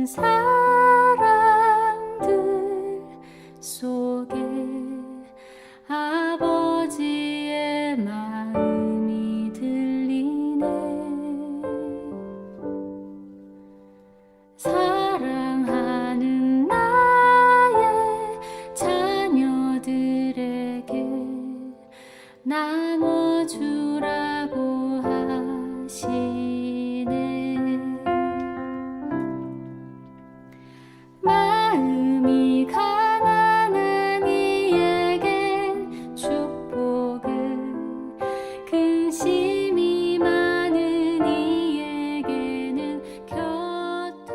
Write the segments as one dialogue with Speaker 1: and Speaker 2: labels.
Speaker 1: 사랑들 속에 아버지의 마음이 들리네. 사랑하는 나의 자녀들에게 나눠주라고 하시네. 마음이 가난한 이에겐 축복을, 근심이 많은 이에게는 곁에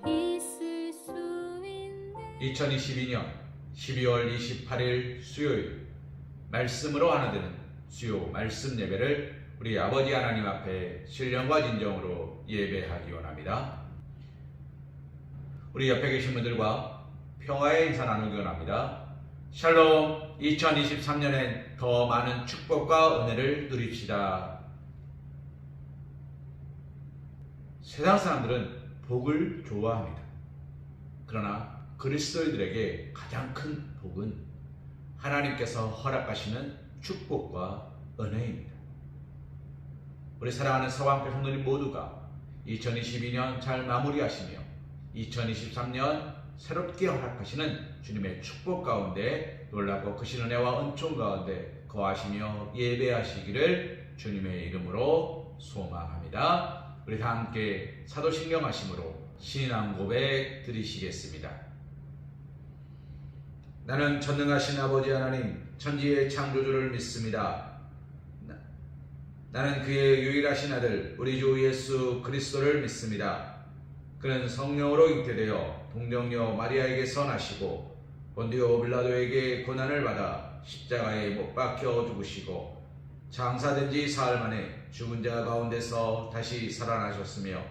Speaker 1: 있을 수 있는.
Speaker 2: 2022년 12월 28일 수요일 말씀으로 하나 되는 수요 말씀 예배를 우리 아버지 하나님 앞에 신령과 진정으로 예배하기 원합니다. 우리 옆에 계신 분들과 평화의 인사 나누기 원합니다. 샬롬. 2023년엔 더 많은 축복과 은혜를 누립시다. 세상 사람들은 복을 좋아합니다. 그러나 그리스도인들에게 가장 큰 복은 하나님께서 허락하시는 축복과 은혜입니다. 우리 사랑하는 서방교 성도님 모두가 2022년 잘 마무리하시며 2023년 새롭게 허락하시는 주님의 축복 가운데 놀랍고 크신 은혜와 은총 가운데 거하시며 예배하시기를 주님의 이름으로 소망합니다. 우리 다 함께 사도신경하심으로 신앙 고백 드리시겠습니다. 나는 전능하신 아버지 하나님 천지의 창조주를 믿습니다. 나는 그의 유일하신 아들 우리 주 예수 그리스도를 믿습니다. 그는 성령으로 잉태되어 동정녀 마리아에게서 나시고 본디오 빌라도에게 고난을 받아 십자가에 못 박혀 죽으시고 장사된 지 사흘 만에 죽은 자 가운데서 다시 살아나셨으며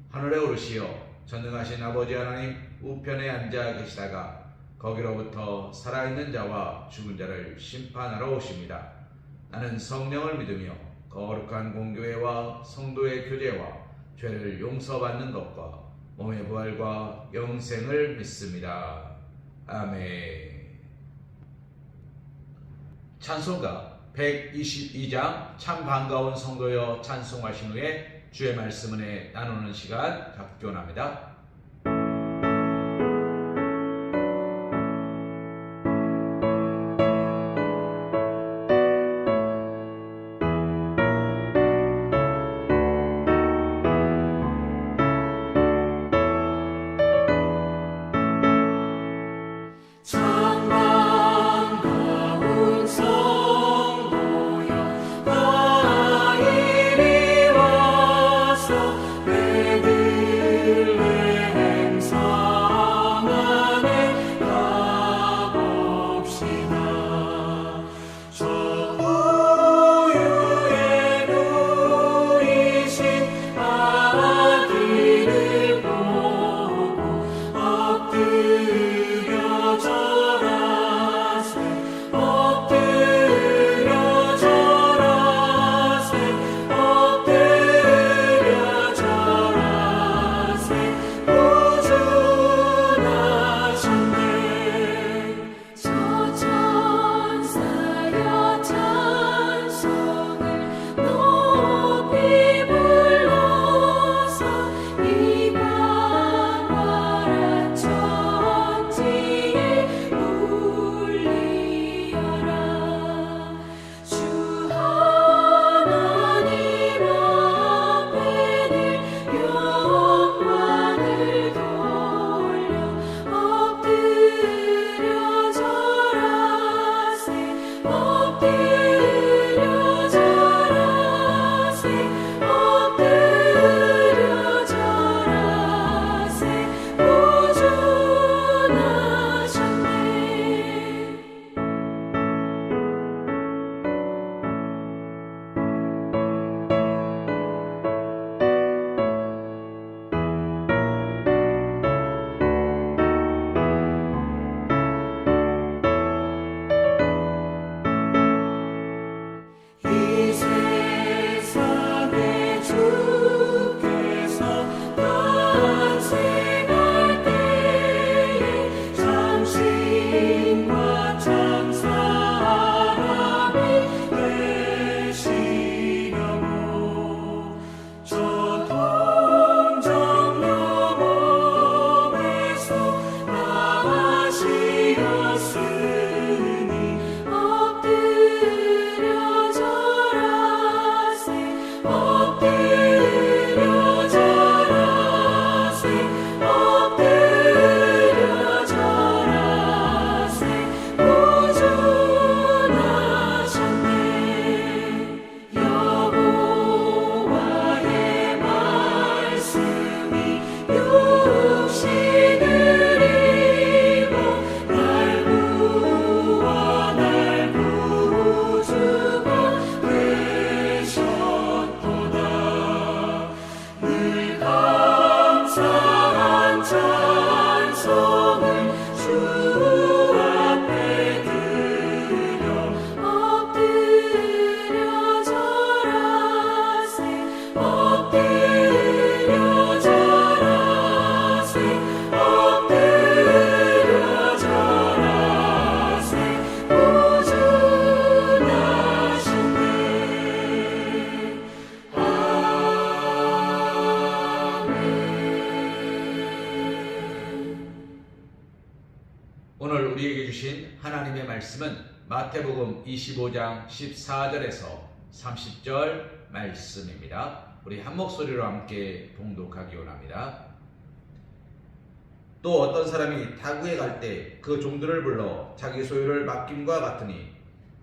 Speaker 2: 하늘에 오르시어 전능하신 아버지 하나님 우편에 앉아 계시다가 거기로부터 살아있는 자와 죽은 자를 심판하러 오십니다. 나는 성령을 믿으며 거룩한 공교회와 성도의 교제와 죄를 용서받는 것과 몸의 부활과 영생을 믿습니다. 아멘. 찬송가 122장 참 반가운 성도여 찬송하신 후에 주의 말씀 은혜 나누는 시간 갖기 원합니다.
Speaker 1: 내
Speaker 2: 주신 하나님의 말씀은 마태복음 25장 14절에서 30절 말씀입니다. 우리 한 목소리로 함께 봉독하기 원합니다. 또 어떤 사람이 타국에 갈 때 그 종들을 불러 자기 소유를 맡김과 같으니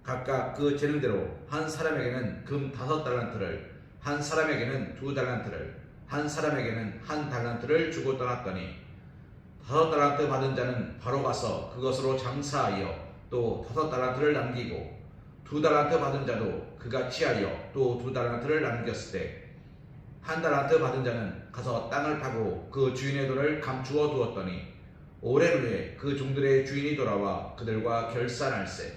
Speaker 2: 각각 그 재능대로 한 사람에게는 금 5달란트를, 한 사람에게는 2달란트를, 한 사람에게는 1달란트를 주고 떠났더니 5달란트 받은 자는 바로 가서 그것으로 장사하여 또 5달란트를 남기고 2달란트 받은 자도 그같이 하여 또 2달란트를 남겼을 때 1달란트 받은 자는 가서 땅을 파고 그 주인의 돈을 감추어 두었더니 오랜 후에 그 종들의 주인이 돌아와 그들과 결산할세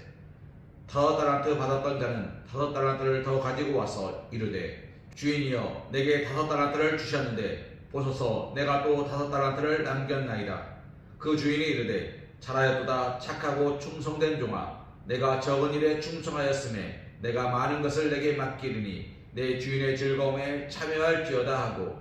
Speaker 2: 5달란트 받았던 자는 5달란트를 더 가지고 와서 이르되 주인이여 내게 5달란트를 주셨는데 보소서 내가 또 5달란트를 남겼나이다. 그 주인이 이르되 잘하였도다 착하고 충성된 종아 내가 적은 일에 충성하였음에 내가 많은 것을 내게 맡기리니 내 주인의 즐거움에 참여할지어다 하고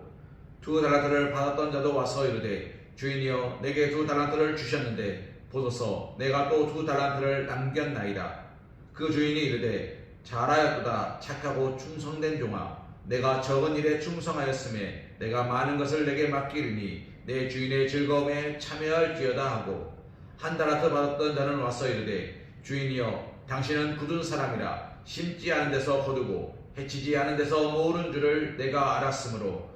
Speaker 2: 2달란트를 받았던 자도 와서 이르되 주인이여 내게 2달란트를 주셨는데 보소서 내가 또 2달란트를 남겼나이다. 그 주인이 이르되 잘하였도다 착하고 충성된 종아 내가 적은 일에 충성하였음에 내가 많은 것을 내게 맡기리니 내 주인의 즐거움에 참여할지어다 하고 1달란트 받았던 자는 와서 이르되 주인이여 당신은 굳은 사람이라 심지 않은 데서 거두고 해치지 않은 데서 모으는 줄을 내가 알았으므로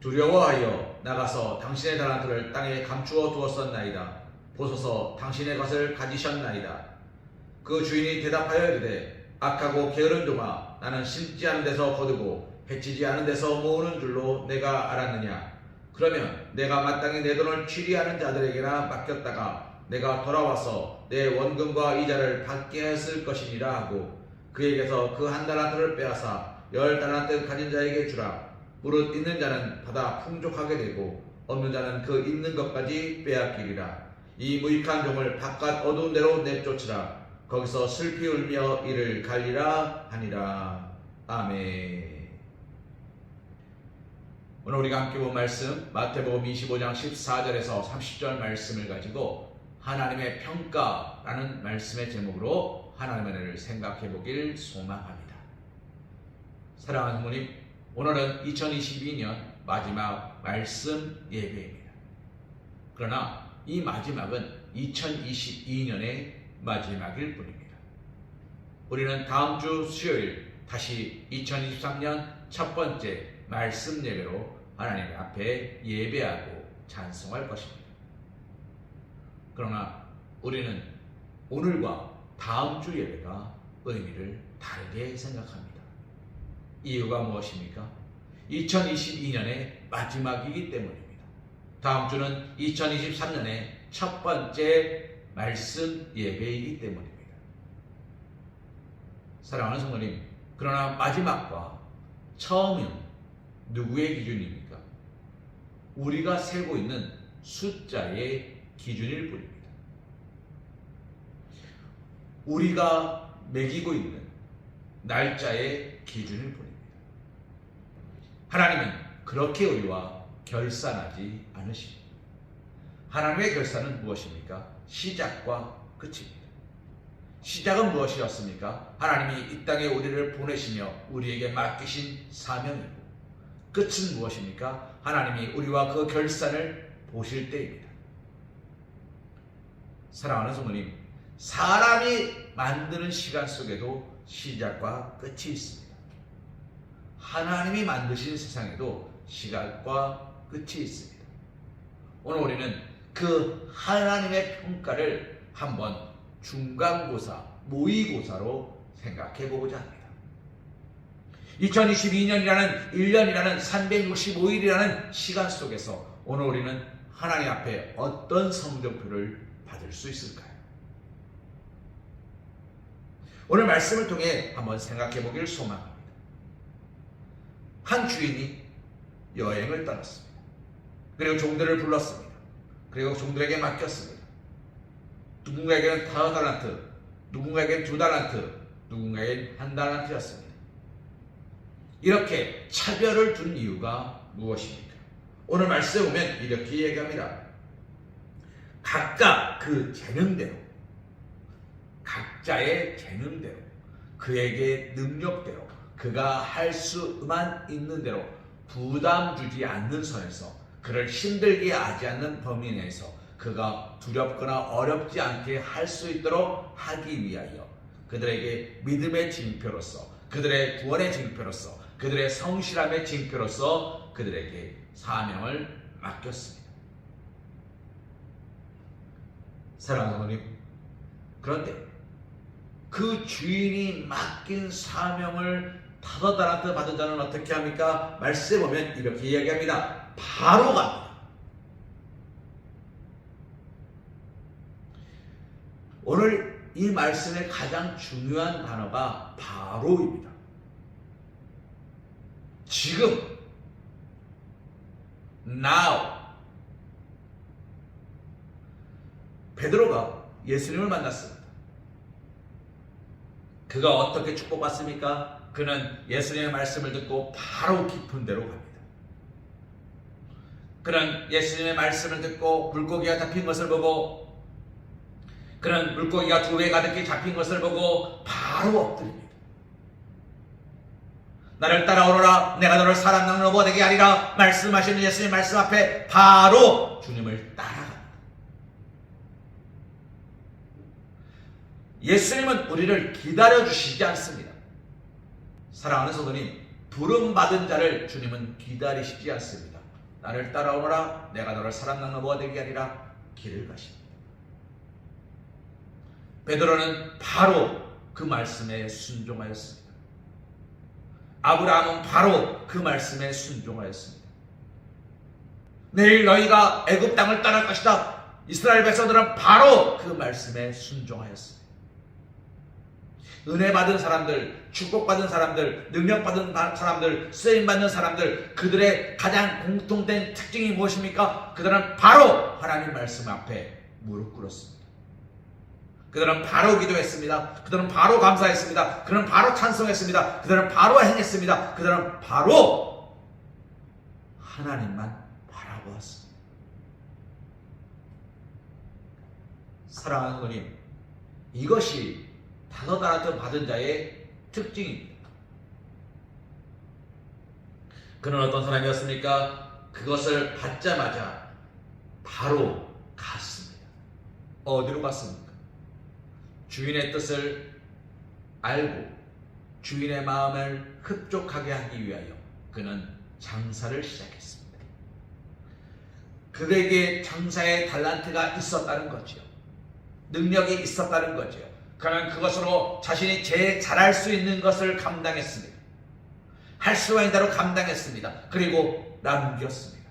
Speaker 2: 두려워하여 나가서 당신의 달란트를 땅에 감추어 두었었나이다. 보소서 당신의 것을 가지셨나이다. 그 주인이 대답하여 이르되 악하고 게으른 종아 나는 심지 않은 데서 거두고 해치지 않은 데서 모으는 줄로 내가 알았느냐. 그러면 내가 마땅히 내 돈을 취리하는 자들에게나 맡겼다가 내가 돌아와서 내 원금과 이자를 받게 했을 것이니라 하고 그에게서 그 1달란트를 빼앗아 10달란트 가진 자에게 주라. 무릇 있는 자는 받아 풍족하게 되고 없는 자는 그 있는 것까지 빼앗기리라. 이 무익한 종을 바깥 어두운 데로 내쫓으라. 거기서 슬피 울며 이를 갈리라 하니라. 아멘. 오늘 우리가 함께 본 말씀 마태복음 25장 14절에서 30절 말씀을 가지고 하나님의 평가라는 말씀의 제목으로 하나님의 은혜를 생각해 보길 소망합니다. 사랑하는 성도님, 오늘은 2022년 마지막 말씀 예배입니다. 그러나 이 마지막은 2022년의 마지막일 뿐입니다. 우리는 다음 주 수요일 다시 2023년 첫 번째 말씀 예배로 하나님 앞에 예배하고 찬송할 것입니다. 그러나 우리는 오늘과 다음 주 예배가 의미를 다르게 생각합니다. 이유가 무엇입니까? 2022년의 마지막이기 때문입니다. 다음 주는 2023년의 첫 번째 말씀 예배이기 때문입니다. 사랑하는 성도님, 그러나 마지막과 처음은 누구의 기준입니까? 우리가 세고 있는 숫자의 기준일 뿐입니다. 우리가 매기고 있는 날짜의 기준일 뿐입니다. 하나님은 그렇게 우리와 결산하지 않으십니다. 하나님의 결산은 무엇입니까? 시작과 끝입니다. 시작은 무엇이었습니까? 하나님이 이 땅에 우리를 보내시며 우리에게 맡기신 사명이고, 끝은 무엇입니까? 하나님이 우리와 그 결산을 보실 때입니다. 사랑하는 성도님, 사람이 만드는 시간 속에도 시작과 끝이 있습니다. 하나님이 만드신 세상에도 시작과 끝이 있습니다. 오늘 우리는 그 하나님의 평가를 한번 중간고사, 모의고사로 생각해 보고자 합니다. 2022년이라는 1년이라는 365일이라는 시간 속에서 오늘 우리는 하나님 앞에 어떤 성적표를 받을 수 있을까요? 오늘 말씀을 통해 한번 생각해 보기를 소망합니다. 한 주인이 여행을 떠났습니다. 그리고 종들을 불렀습니다. 그리고 종들에게 맡겼습니다. 누군가에게는 5달란트, 누군가에게는 2달란트, 누군가에게는 1달란트였습니다. 이렇게 차별을 둔 이유가 무엇입니까? 오늘 말씀에 보면 이렇게 얘기합니다. 각각 그 재능대로 각자의 재능대로, 그에게 능력대로, 그가 할 수만 있는 대로 부담 주지 않는 선에서, 그를 힘들게 하지 않는 범위 내에서 그가 두렵거나 어렵지 않게 할 수 있도록 하기 위하여 그들에게 믿음의 징표로서, 그들의 구원의 징표로서, 그들의 성실함의 징표로서 그들에게 사명을 맡겼습니다. 사랑하는 성도님, 그런데 그 주인이 맡긴 사명을 5달란트 받은 자는 어떻게 합니까? 말씀에 보면 이렇게 이야기합니다. 바로 갑니다. 오늘 이 말씀의 가장 중요한 단어가 바로입니다. 지금, now. 베드로가 예수님을 만났습니다. 그가 어떻게 축복받습니까? 그는 예수님의 말씀을 듣고 바로 깊은 데로 갑니다. 그는 예수님의 말씀을 듣고 물고기가 잡힌 것을 보고, 그는 물고기가 2배 가득히 잡힌 것을 보고 바로 엎드립니다. 나를 따라오너라, 내가 너를 사람 낚는 어부 되게 하리라 말씀하시는 예수님 말씀 앞에 바로 주님을 따라갑니다. 예수님은 우리를 기다려주시지 않습니다. 사랑하는 성도님, 부름받은 자를 주님은 기다리시지 않습니다. 나를 따라오너라, 내가 너를 사람 낚는 어부가 되게 하리라 길을 가십니다. 베드로는 바로 그 말씀에 순종하였습니다. 아브라함은 바로 그 말씀에 순종하였습니다. 내일 너희가 애굽 땅을 떠날 것이다. 이스라엘 백성들은 바로 그 말씀에 순종하였습니다. 은혜 받은 사람들, 축복받은 사람들, 능력받은 사람들, 쓰임받는 사람들, 그들의 가장 공통된 특징이 무엇입니까? 그들은 바로 하나님 말씀 앞에 무릎 꿇었습니다. 그들은 바로 기도했습니다. 그들은 바로 감사했습니다. 그들은 바로 찬송했습니다. 그들은 바로 행했습니다. 그들은 바로 하나님만 바라보았습니다. 사랑하는 성도님, 이것이 5달란트 받은 자의 특징입니다. 그는 어떤 사람이었습니까? 그것을 받자마자 바로 갔습니다. 어디로 갔습니까? 주인의 뜻을 알고 주인의 마음을 흡족하게 하기 위하여 그는 장사를 시작했습니다. 그에게 장사의 달란트가 있었다는 거지요. 능력이 있었다는 거지요. 그는 그것으로 자신이 제일 잘할 수 있는 것을 감당했습니다. 할 수가 있는 대로 감당했습니다. 그리고 남겼습니다.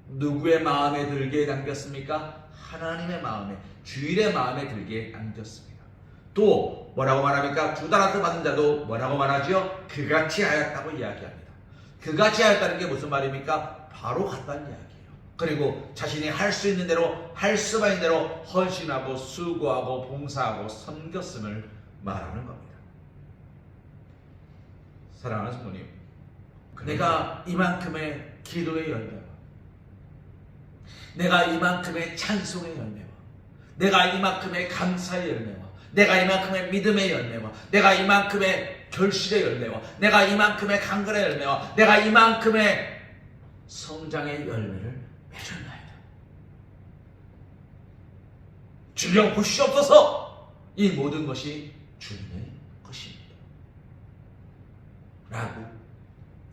Speaker 2: 누구의 마음에 들게 남겼습니까? 하나님의 마음에, 주인의 마음에 들게 남겼습니다. 또 뭐라고 말합니까? 2달란트 받은 자도 뭐라고 말하죠? 그같이 하였다고 이야기합니다. 그같이 하였다는 게 무슨 말입니까? 바로 갔다는 이야기예요. 그리고 자신이 할 수 있는 대로, 할 수가 있는 대로 헌신하고 수고하고 봉사하고 섬겼음을 말하는 겁니다. 사랑하는 성도님, 내가 이만큼의 기도의 열매와, 내가 이만큼의 찬송의 열매와, 내가 이만큼의 감사의 열매와, 내가 이만큼의 믿음의 열매와, 내가 이만큼의 결실의 열매와, 내가 이만큼의 강건의 열매와, 내가 이만큼의 성장의 열매를 맺었나이다. 주여 보시옵소서, 이 모든 것이 주님의 것입니다 라고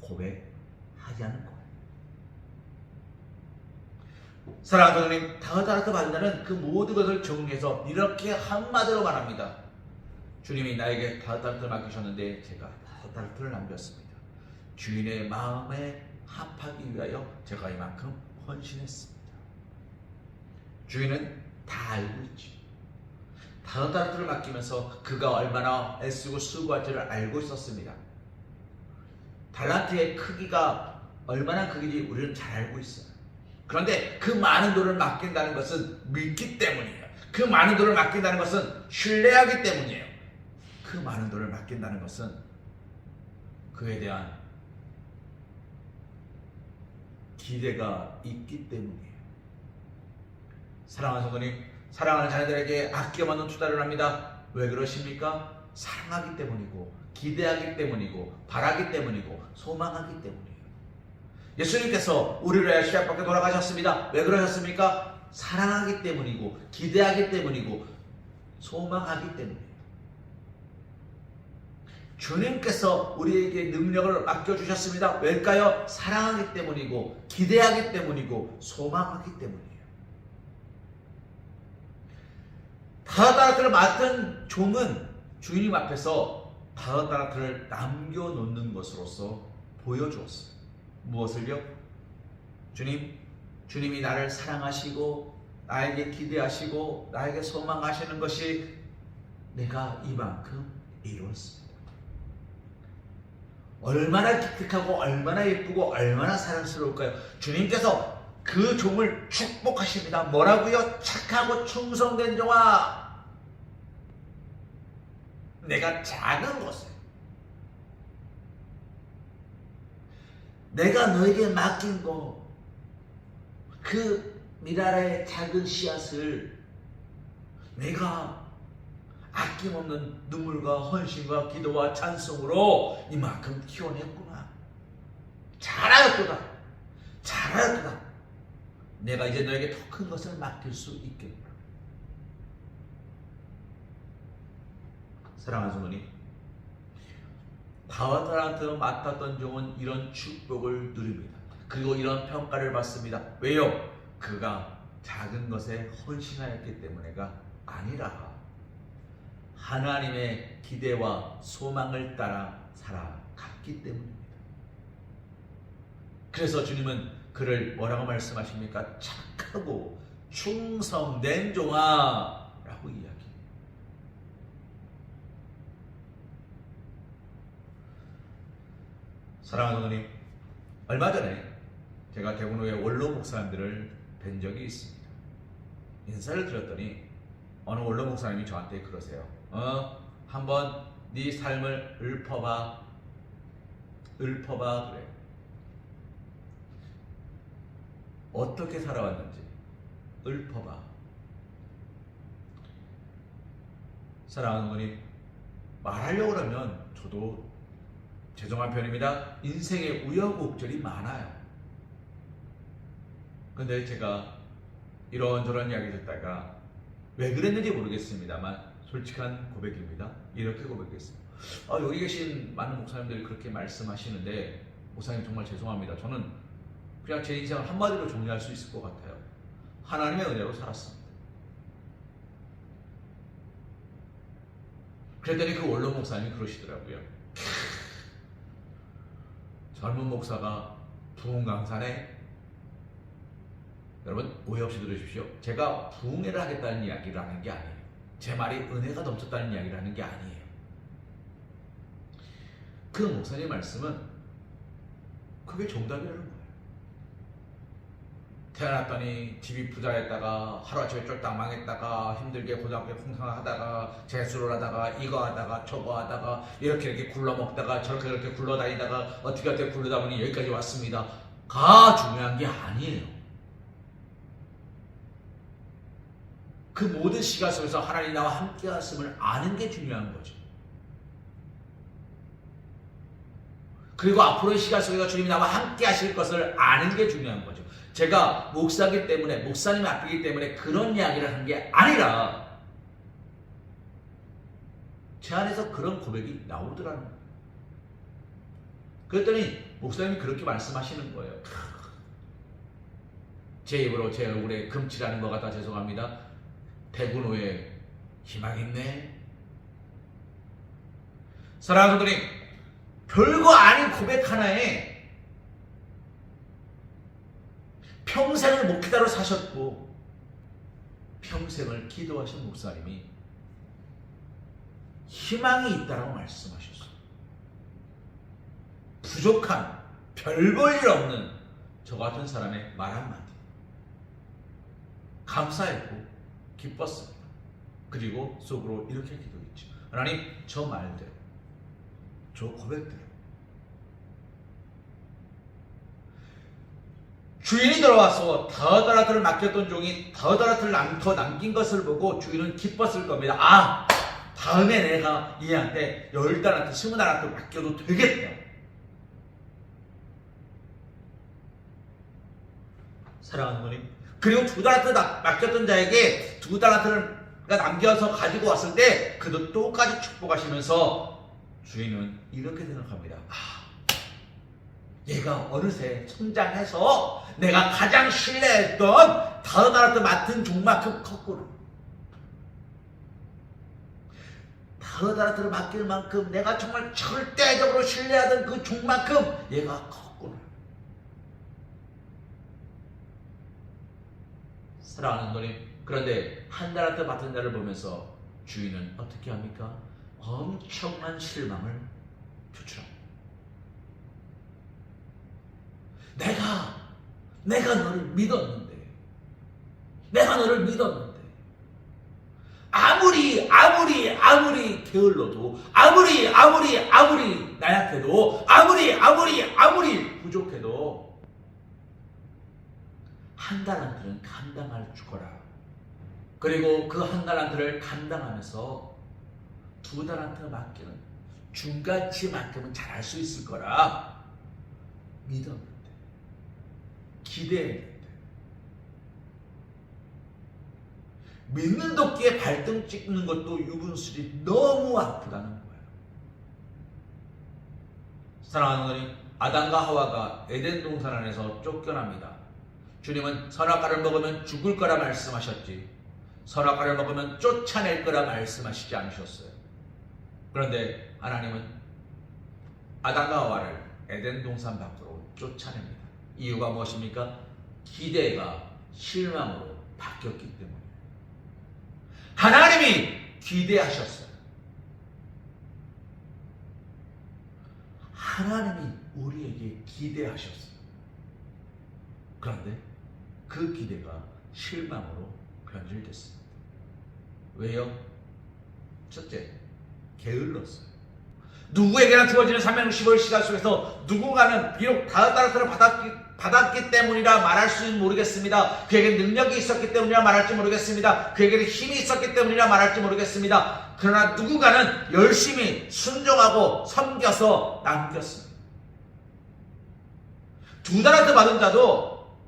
Speaker 2: 고백하지 않은 거예요. 사랑하는 성도님, 5달란트 받은 자는 그 모든 것을 정리해서 이렇게 한마디로 말합니다. 주님이 나에게 5달란트를 맡기셨는데 제가 5달란트를 남겼습니다. 주인의 마음에 합하기 위하여 제가 이만큼 헌신했습니다. 주인은 다 알고 있죠. 5달란트를 맡기면서 그가 얼마나 애쓰고 수고할지를 알고 있었습니다. 달란트의 크기가 얼마나 크기인지 우리는 잘 알고 있어요. 그런데 그 많은 돈을 맡긴다는 것은 믿기 때문이에요. 그 많은 돈을 맡긴다는 것은 신뢰하기 때문이에요. 그 많은 돈을 맡긴다는 것은 그에 대한 기대가 있기 때문이에요. 사랑하는 성도님, 사랑하는 자녀들에게 아껴 받는 투자를 합니다. 왜 그러십니까? 사랑하기 때문이고, 기대하기 때문이고, 바라기 때문이고, 소망하기 때문이에요. 예수님께서 우리를 위하여 십자가 밖에 돌아가셨습니다. 왜 그러셨습니까? 사랑하기 때문이고, 기대하기 때문이고, 소망하기 때문이에요. 주님께서 우리에게 능력을 맡겨주셨습니다. 왜일까요? 사랑하기 때문이고, 기대하기 때문이고, 소망하기 때문이에요. 다다라트를 맡은 종은 주인님 앞에서 다다라트를 남겨놓는 것으로서 보여주었어요. 무엇을요? 주님이 나를 사랑하시고 나에게 기대하시고 나에게 소망하시는 것이 내가 이만큼 이루었습니다. 얼마나 기특하고 얼마나 예쁘고 얼마나 사랑스러울까요? 주님께서 그 종을 축복하십니다. 뭐라고요? 착하고 충성된 종아, 내가 작은 것을, 내가 너에게 맡긴 거, 그 미라라의 작은 씨앗을 내가 아낌없는 눈물과 헌신과 기도와 찬송으로 이만큼 키워냈구나. 잘하였구나. 잘하였구나. 내가 이제 너에게 더 큰 것을 맡길 수 있겠구나. 사랑하는 성도님, 다다라트를 맡았던 종은 이런 축복을 누립니다. 그리고 이런 평가를 받습니다. 왜요? 그가 작은 것에 헌신하였기 때문에가 아니라 하나님의 기대와 소망을 따라 살아갔기 때문입니다. 그래서 주님은 그를 뭐라고 말씀하십니까? 착하고 충성된 종아 라고 이야기해요. 사랑하는 성도님, 얼마 전에 제가 대구로의 원로 목사님들을 뵌 적이 있습니다. 인사를 드렸더니 어느 원로 목사님이 저한테 그러세요. 한번 네 삶을 읊어봐 그래. 어떻게 살아왔는지 읊어봐. 사랑하는 분이 말하려고 그러면 저도 죄송한 편입니다. 인생에 우여곡절이 많아요. 근데 제가 이런저런 이야기 듣다가 왜 그랬는지 모르겠습니다만 솔직한 고백입니다. 이렇게 고백했습니다. 여기 계신 많은 목사님들이 그렇게 말씀하시는데 목사님 정말 죄송합니다. 저는 그냥 제 인생을 한마디로 정리할 수 있을 것 같아요. 하나님의 은혜로 살았습니다. 그랬더니 그 원로 목사님이 그러시더라고요. 젊은 목사가 부흥 강산에, 여러분 오해 없이 들으십시오. 제가 부흥회를 하겠다는 이야기를 하는 게 아니에요. 제 말이 은혜가 넘쳤다는 이야기를 하는 게 아니에요. 그 목사님 말씀은 그게 정답이라는 거예요. 태어났더니 집이 부자였다가 하루아침에 쫄딱 망했다가 힘들게 고등학교 풍성하다가 재수를 하다가 이거 하다가 저거 하다가 이렇게 굴러먹다가 저렇게 굴러다니다가 어떻게 굴러다 보니 여기까지 왔습니다. 가 중요한 게 아니에요. 그 모든 시간 속에서 하나님 나와 함께 하심을 아는 게 중요한 거죠. 그리고 앞으로의 시간 속에서 주님이 나와 함께 하실 것을 아는 게 중요한 거죠. 제가 목사기 때문에, 목사님이 앞이기 때문에 그런 이야기를 한 게 아니라 제 안에서 그런 고백이 나오더라는 거예요. 그랬더니 목사님이 그렇게 말씀하시는 거예요. 제 입으로 제 얼굴에 금칠하는 것 같아 죄송합니다. 대구노에 희망 있네. 사랑하는 분들이 별거 아닌 고백 하나에 평생을 목회자로 사셨고 평생을 기도하신 목사님이 희망이 있다라고 말씀하셨어요. 부족한 별 볼 일 없는 저 같은 사람의 말 한마디 감사했고 기뻤습니다. 그리고 속으로 이렇게 기도했죠. 하나님, 저 말대로, 저 고백대로 주인이 들어와서 다다라트를 맡겼던 종이 다다라트를 더 남긴 것을 보고 주인은 기뻤을 겁니다.
Speaker 3: 다음에 내가 얘한테 10달란트, 20달란트 맡겨도 되겠다. 사랑하는 어머님, 그리고 2달란트 맡겼던 자에게 2달란트를 남겨서 가지고 왔을 때 그도 똑같이 축복하시면서 주인은 이렇게 생각합니다. 얘가 어느새 성장해서 내가 가장 신뢰했던 5달란트 맡은 종만큼 컸구나. 5달란트를 맡길 만큼 내가 정말 절대적으로 신뢰하던 그 종만큼 얘가 컸구나. 사랑하는 어머님, 그런데 1달란트 맡은 자를 보면서 주인은 어떻게 합니까? 엄청난 실망을 표출합니다. 내가 너를 믿었는데, 아무리 게을러도, 아무리 나약해도, 아무리 부족해도 1달란트는 감당할 주거라. 그리고 그 1달란트를 감당하면서 2달란트 맡기는 중간치만큼은 잘할 수 있을 거라 믿었는데, 기대했는데, 믿는 도끼에 발등 찍는 것도 유분술이 너무 아프다는 거예요. 사랑하는 어머니, 아담과 하와가 에덴 동산 안에서 쫓겨납니다. 주님은 선악과를 먹으면 죽을 거라 말씀하셨지, 선악과를 먹으면 쫓아낼 거라 말씀하시지 않으셨어요. 그런데 하나님은 아담과 하와를 에덴 동산 밖으로 쫓아냅니다. 이유가 무엇입니까? 기대가 실망으로 바뀌었기 때문에. 하나님이 기대하셨어요. 하나님이 우리에게 기대하셨어요. 그런데 그 기대가 실망으로 변질됐습니다. 왜요? 첫째, 게을렀어요. 누구에게나 주어지는 365일 속에서 누군가는 비록 5달란트를 받았기 때문이라 말할 수는 모르겠습니다. 그에게 능력이 있었기 때문이라 말할지 모르겠습니다. 그에게 힘이 있었기 때문이라 말할지 모르겠습니다. 그러나 누군가는 열심히 순종하고 섬겨서 남겼습니다. 2달란트 받은 자도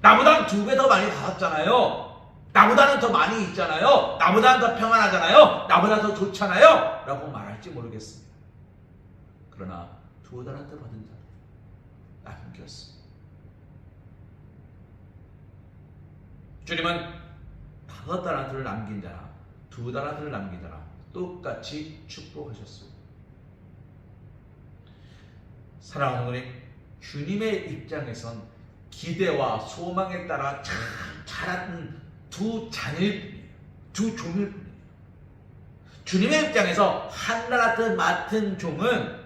Speaker 3: 나보다는 2배 더 많이 받았잖아요. 나보다는 더 많이 있잖아요. 나보다는 더 평안하잖아요. 나보다 더 좋잖아요. 라고 말할지 모르겠습니다. 그러나 2달란트 받은 자 남겼습니다. 주님은 5달란트를 남긴 자나 2달란트를 남긴 자나 똑같이 축복하셨습니다. 사랑하는 어머니, 주님의 입장에선 기대와 소망에 따라 참 자랐던 2 자녀일 뿐이에요. 2 종일 뿐이에요. 주님의 입장에서 1달란트 맡은 종은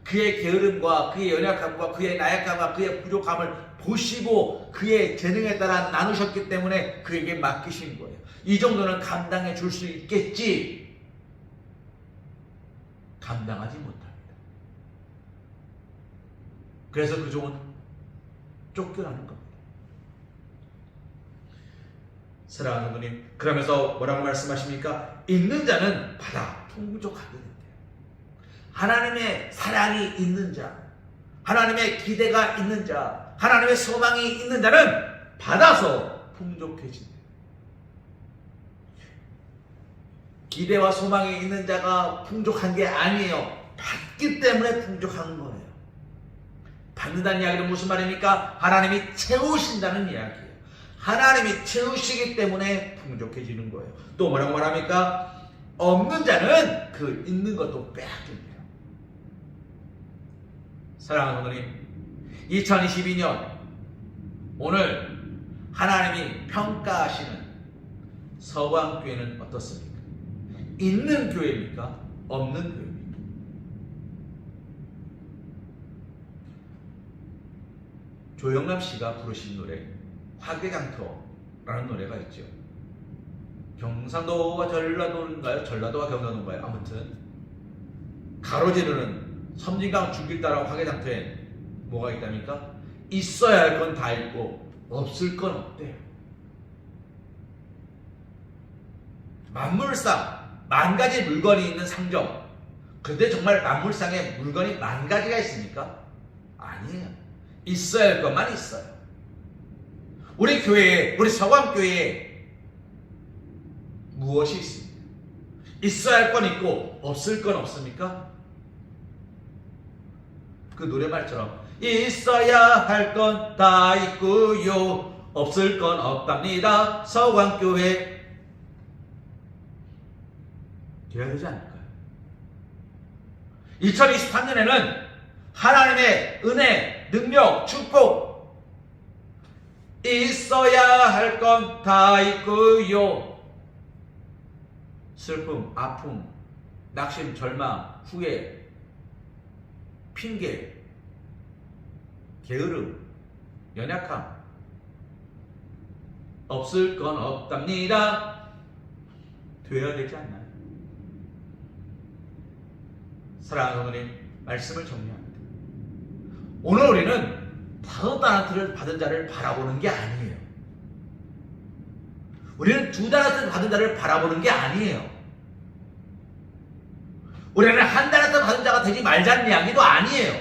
Speaker 3: 그의 게으름과 그의 연약함과 그의 나약함과 그의 부족함을 보시고 그의 재능에 따라 나누셨기 때문에 그에게 맡기신 거예요. 이 정도는 감당해 줄 수 있겠지. 감당하지 못합니다. 그래서 그 종은 쫓겨나는 겁니다. 사랑하는 분님, 그러면서 뭐라고 말씀하십니까? 있는 자는 받아 풍족하게 된대요. 하나님의 사랑이 있는 자, 하나님의 기대가 있는 자, 하나님의 소망이 있는 자는 받아서 풍족해진대요. 기대와 소망이 있는 자가 풍족한 게 아니에요. 받기 때문에 풍족한 거예요. 받는다는 이야기는 무슨 말입니까? 하나님이 채우신다는 이야기예요. 하나님이 채우시기 때문에 풍족해지는 거예요. 또 뭐라고 말합니까? 없는 자는 그 있는 것도 빼앗깁니다. 사랑하는 어머님, 2022년 오늘 하나님이 평가하시는 서광교회는 어떻습니까? 있는 교회입니까? 없는 교회입니까? 조영남 씨가 부르신 노래 화개장터라는 노래가 있죠. 경상도와 전라도인가요? 전라도와 경상도인가요? 아무튼 가로지르는 섬진강 줄길 따라 화개장터에 뭐가 있답니까? 있어야 할 건 다 있고 없을 건 없대요. 만물상 만 가지 물건이 있는 상점. 그런데 정말 만물상에 물건이 만 가지가 있습니까? 아니에요. 있어야 할 것만 있어요. 우리 교회에, 우리 서광교회에 무엇이 있습니까? 있어야 할 건 있고 없을 건 없습니까? 그 노래말처럼 있어야 할 건 다 있고요, 없을 건 없답니다. 서광교회 돼야 되지 않을까요? 2023년에는 하나님의 은혜, 능력, 축복 있어야 할 건 다 있고요. 슬픔, 아픔, 낙심, 절망, 후회, 핑계, 게으름, 연약함 없을 건 없답니다. 되어야 되지 않나요? 사랑하는 어머님, 말씀을 정리합니다. 오늘 우리는 5달란트를 받은 자를 바라보는 게 아니에요. 우리는 2달란트 받은 자를 바라보는 게 아니에요. 우리는 1달란트 받은 자가 되지 말자는 이야기도 아니에요.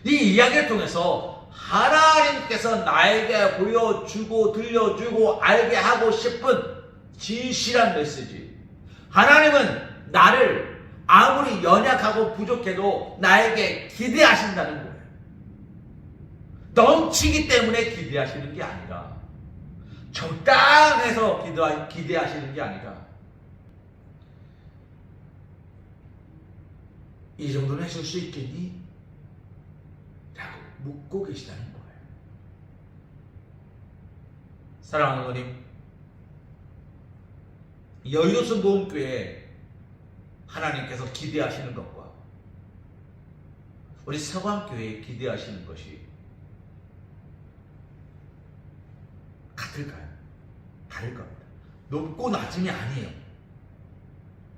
Speaker 3: 이 이야기를 통해서 하나님께서 나에게 보여주고 들려주고 알게 하고 싶은 진실한 메시지. 하나님은 나를 아무리 연약하고 부족해도 나에게 기대하신다는 거예요. 넘치기 때문에 기대하시는 게 아니라, 적당해서 기대하시는 게 아니라, 이 정도는 해줄 수 있겠니? 라고 묻고 계시다는 거예요. 사랑하는 어머님, 여의도 모험교회에 하나님께서 기대하시는 것과 우리 서광교회에 기대하시는 것이 같을까요? 다를 겁니다. 높고 낮음이 아니에요.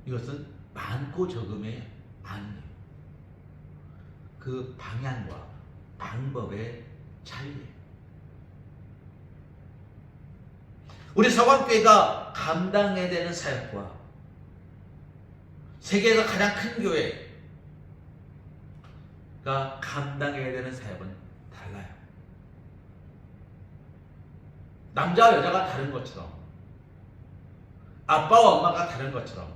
Speaker 3: 이것은 많고 적음의 아니에요. 그 방향과 방법의 차이예요. 우리 서광교회가 감당해야 되는 사역과 세계에서 가장 큰 교회가 감당해야 되는 사역은 달라요. 남자와 여자가 다른 것처럼, 아빠와 엄마가 다른 것처럼,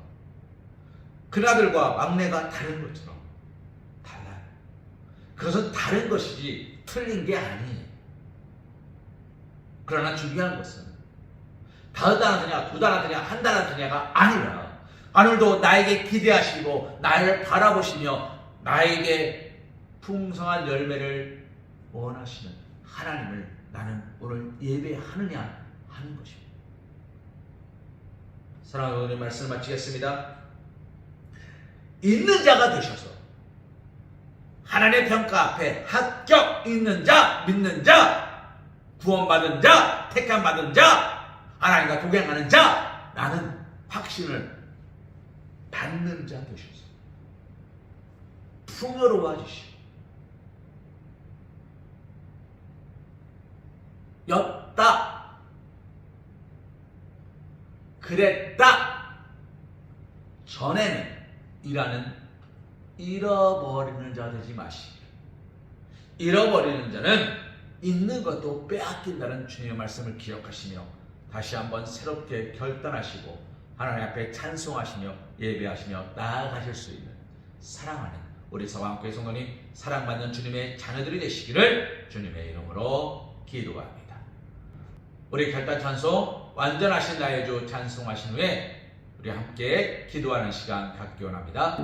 Speaker 3: 큰아들과 막내가 다른 것처럼 달라요. 그것은 다른 것이지 틀린 게 아니에요. 그러나 중요한 것은 5달란트냐 2달란트냐 1달란트냐가 아니라, 오늘도 나에게 기대하시고 나를 바라보시며 나에게 풍성한 열매를 원하시는 하나님을 나는 오늘 예배하느냐 하는 것입니다. 사랑하는 오늘 말씀을 마치겠습니다. 있는 자가 되셔서 하나님의 평가 앞에 합격 있는 자, 믿는 자, 구원받은 자, 택함받은 자, 하나님과 동행하는 자, 라는 확신을 받는 자 되셔서 풍요로워지시고, 였다, 그랬다, 전에는 이라는 잃어버리는 자 되지 마시고, 잃어버리는 자는 있는 것도 빼앗긴다는 주님의 말씀을 기억하시며 다시 한번 새롭게 결단하시고 하나님 앞에 찬송하시며 예배하시며 나아가실 수 있는 사랑하는 우리 서광교회 성도님, 사랑받는 주님의 자녀들이 되시기를 주님의 이름으로 기도합니다. 우리 결단 찬송 완전하신 나의 주 찬송하신 후에 우리 함께 기도하는 시간 갖기 원합니다.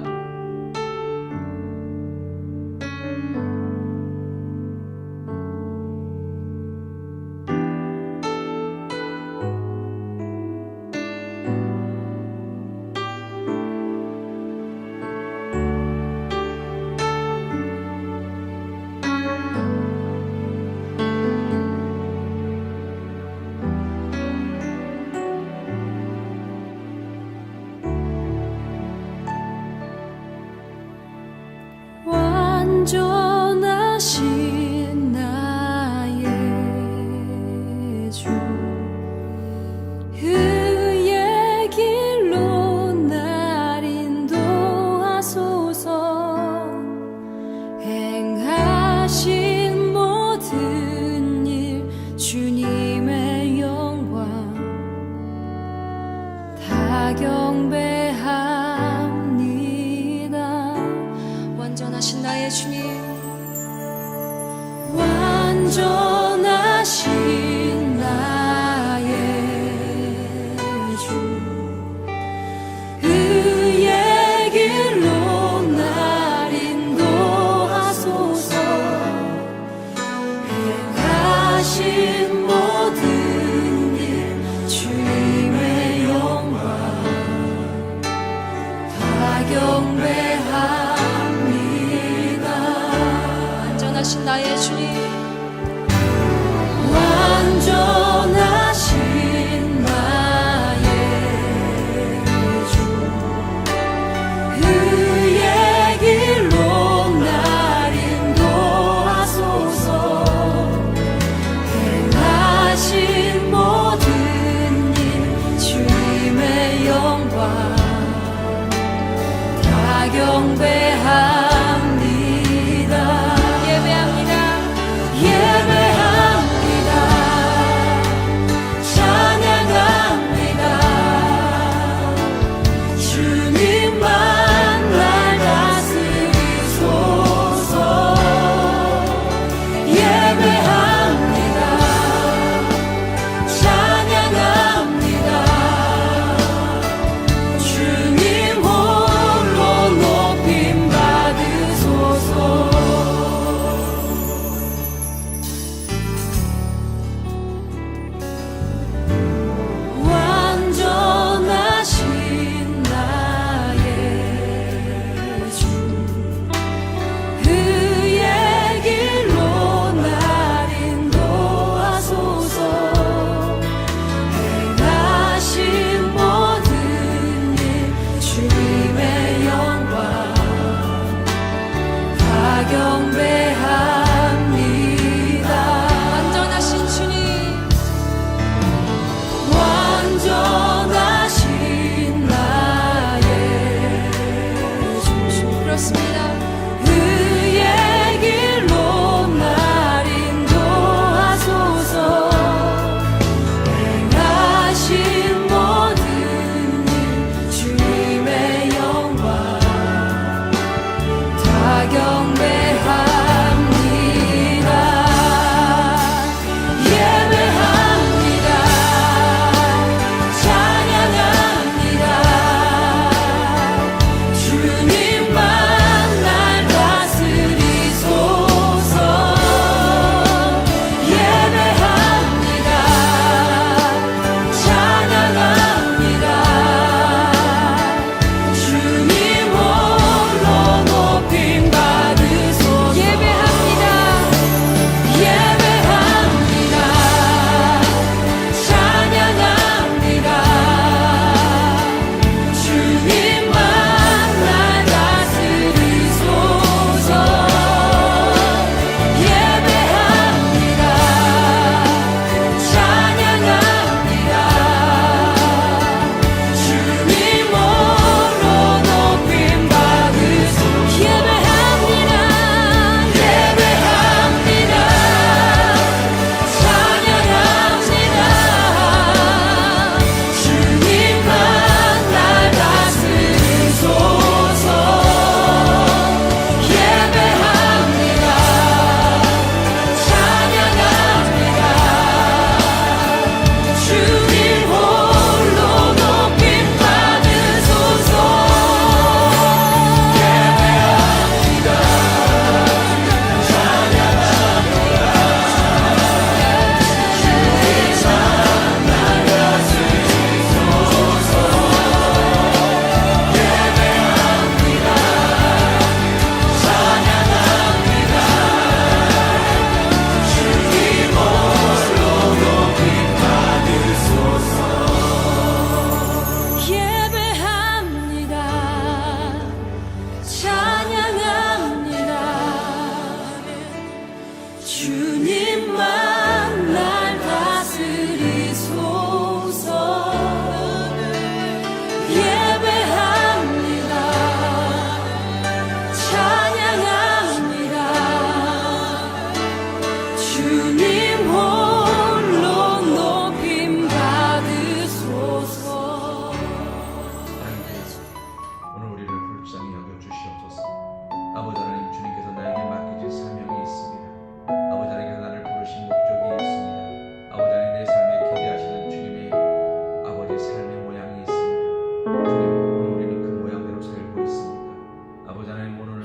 Speaker 1: 온전하신 나의 주 나의 주님 완전하신 나의 주 의의 길로 날 인도하소서 행하신 모든 일 주님의 영광 다 경배합니다. 완전하신 나의 주님 완전하신 나의 주 의의 길로 날 인도하소서 행하신 모든 일 주님의 영광 다 경배합니다. 예배합니다. 예배합니다. 찬양합니다. 주님만 날 다스리소서. 예배합니다. 찬양합니다. 주님 홀로 높임 받으소서. 완전하신 나의 주 의의 길로 날 인도하소서 행하신 모든 일 주님의 영광 다 경배합니다. 완전하신 주님 완전하신 나의 주 그렇습니다. 의의 길로 날 인도하소서 행하신 모든 일 주님의 영광 다 경배합니다. 예배합니다. 찬양합니다. 주님만 날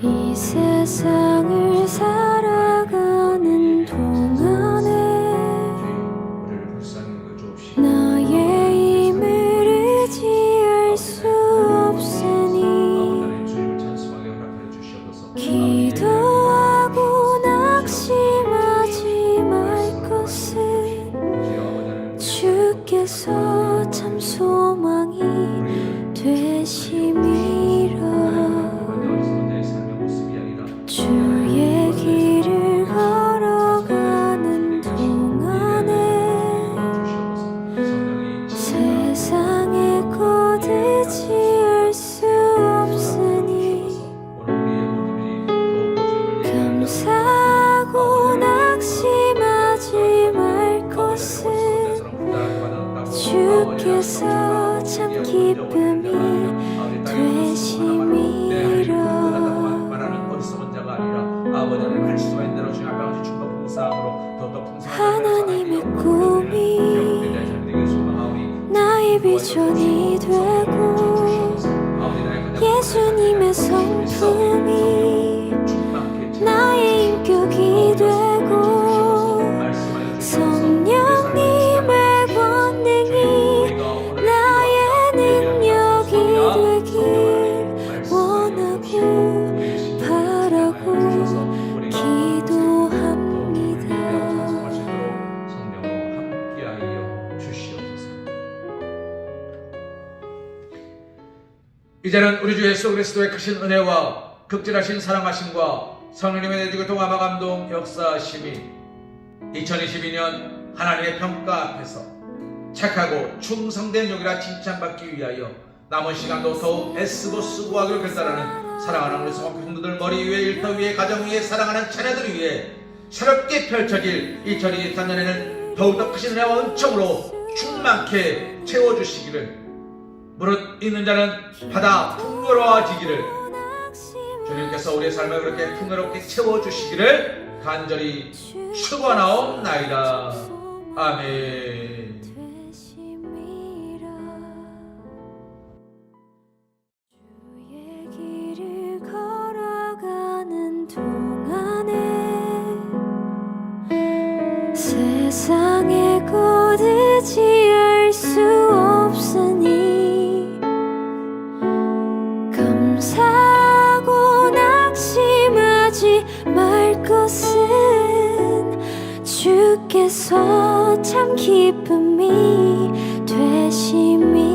Speaker 1: 이 세상을 살아가는 동안에
Speaker 2: 우리를 불쌍히 여겨 주옵시고
Speaker 1: 나의 힘을 의지할 수 없으니
Speaker 2: 하나님 주님을 찬송하게 허락하여 주시옵소서.
Speaker 1: 기도하고 낙심하지 말 것은
Speaker 2: 주여 아버지
Speaker 1: 주께서 참 소망이 되심이라.
Speaker 2: 내 삶의 모습이 아니라
Speaker 1: 주의 길을 걸어가는 동안에 세상에 거두지 할 수 없으니 감사하고 낙심하지 말 것은 주께서 참 기쁨이 되심이라.
Speaker 3: 말하는 어리석은 자가 아니라 아버지 하나님 말씀하신 대로 주님 앞에 아버지 충만 봉사함으로 더욱더 풍성한
Speaker 1: 하나님의 꿈이 나의 비전이 되고 예수님의 성품이 나의 인격이 되고 성령님의 권능이 나의 능력이 되길 원하고 바라고 기도합니다.
Speaker 2: 성령으로 함께하여 주시옵소서.
Speaker 3: 이제는 우리 주 예수 그리스도의 크신 은혜와 극진하신 사랑하심과 성령님의 내주고 동함화 감동 역사하심이 2022년 하나님의 평가 앞에서 착하고 충성된 용이라 칭찬받기 위하여 남은 시간도 더욱 애쓰고 수고하기로 결단하는 사랑하는 우리 성도 성도들 머리 위에 일터 위에 가정 위에 사랑하는 자녀들 위해 새롭게 펼쳐질 2023년에는 더욱더 크신 은혜와 은총으로 충만케 채워주시기를 무릇 있는 자는 바다 풍요로워지기를 주님께서 우리의 삶을 그렇게 풍요롭게 채워주시기를 간절히 축원하옵나이다. 아멘.
Speaker 1: 주의 길을 걸어가는 동안에 세상에 거두지 할 수 없으니 감사하고 낙심하지 말 것은 주께서 참 기쁨이 되심이